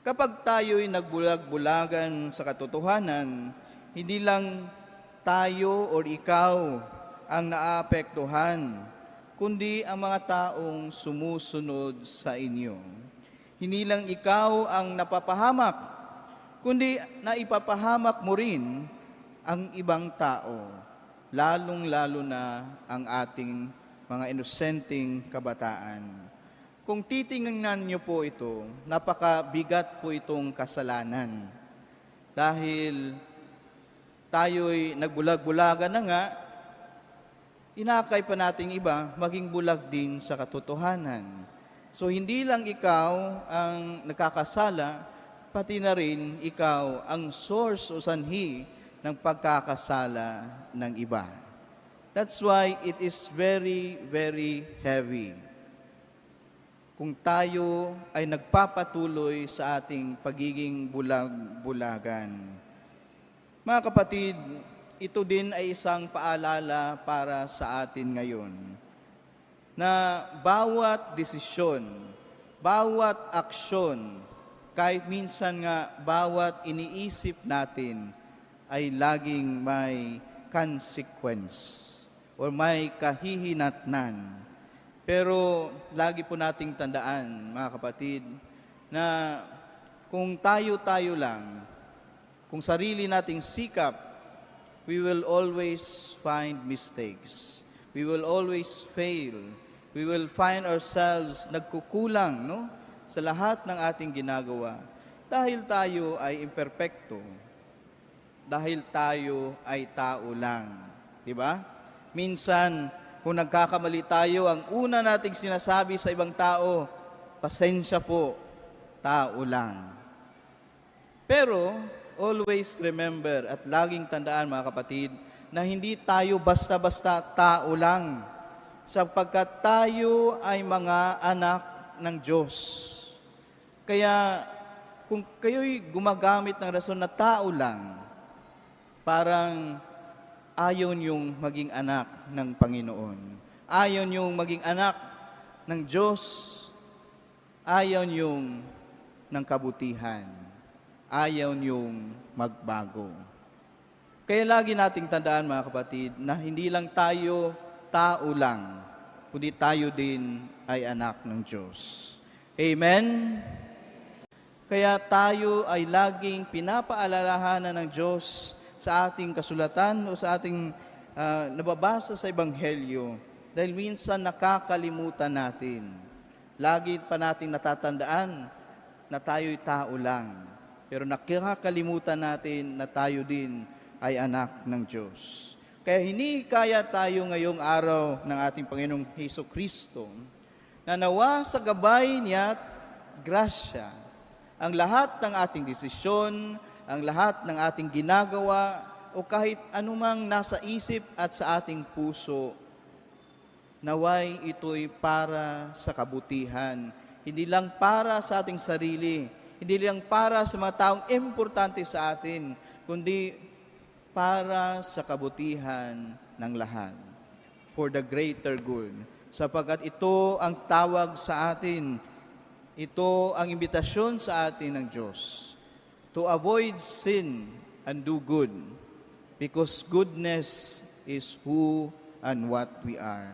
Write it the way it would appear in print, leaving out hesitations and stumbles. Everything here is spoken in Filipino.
Kapag tayo'y nagbulag-bulagan sa katotohanan, hindi lang tayo o ikaw ang naaapektuhan, kundi ang mga taong sumusunod sa inyo. Hindi lang ikaw ang napapahamak, kundi naipapahamak mo rin ang ibang tao, lalong-lalo na ang ating mga inosenteng kabataan. Kung titingnan niyo po ito, napakabigat po itong kasalanan. Dahil tayo'y nagbulag-bulagan na nga, inakay pa nating iba maging bulag din sa katotohanan. So hindi lang ikaw ang nakakasala, pati na rin ikaw ang source o sanhi ng pagkakasala ng iba. That's why it is very, very heavy kung tayo ay nagpapatuloy sa ating pagiging bulag-bulagan. Mga kapatid, ito din ay isang paalala para sa atin ngayon na bawat desisyon, bawat aksyon, kahit minsan nga bawat iniisip natin ay laging may consequence or may kahihinatnan. Pero lagi po nating tandaan, mga kapatid, na kung tayo-tayo lang, kung sarili nating sikap, we will always find mistakes. We will always fail. We will find ourselves nagkukulang, sa lahat ng ating ginagawa. Dahil tayo ay imperpekto. Dahil tayo ay tao lang. Diba? Minsan, kung nagkakamali tayo, ang una nating sinasabi sa ibang tao, pasensya po, tao lang. Pero, always remember at laging tandaan mga kapatid, na hindi tayo basta-basta tao lang, sapagkat tayo ay mga anak ng Diyos. Kaya, kung kayo'y gumagamit ng rason na tao lang, parang ayaw niyong maging anak ng Panginoon. Ayaw niyong maging anak ng Diyos. Ayaw niyong ng kabutihan. Ayaw niyong magbago. Kaya lagi nating tandaan mga kapatid na hindi lang tayo tao lang, kundi tayo din ay anak ng Diyos. Amen? Kaya tayo ay laging pinapaalalahanan ng Diyos sa ating kasulatan o sa ating nababasa sa Ebanghelyo dahil minsan nakakalimutan natin. Lagi pa natin natatandaan na tayo'y tao lang. Pero nakakalimutan natin na tayo din ay anak ng Diyos. Kaya hinikaya tayo ngayong araw ng ating Panginoong Hesus Kristo na nawa sa gabay niya at grasya ang lahat ng ating desisyon, ang lahat ng ating ginagawa o kahit anumang nasa isip at sa ating puso, naway ito'y para sa kabutihan. Hindi lang para sa ating sarili, hindi lang para sa mga taong importante sa atin, kundi para sa kabutihan ng lahat. For the greater good. Sapagkat ito ang tawag sa atin, ito ang imbitasyon sa atin ng Diyos. To avoid sin and do good, because goodness is who and what we are.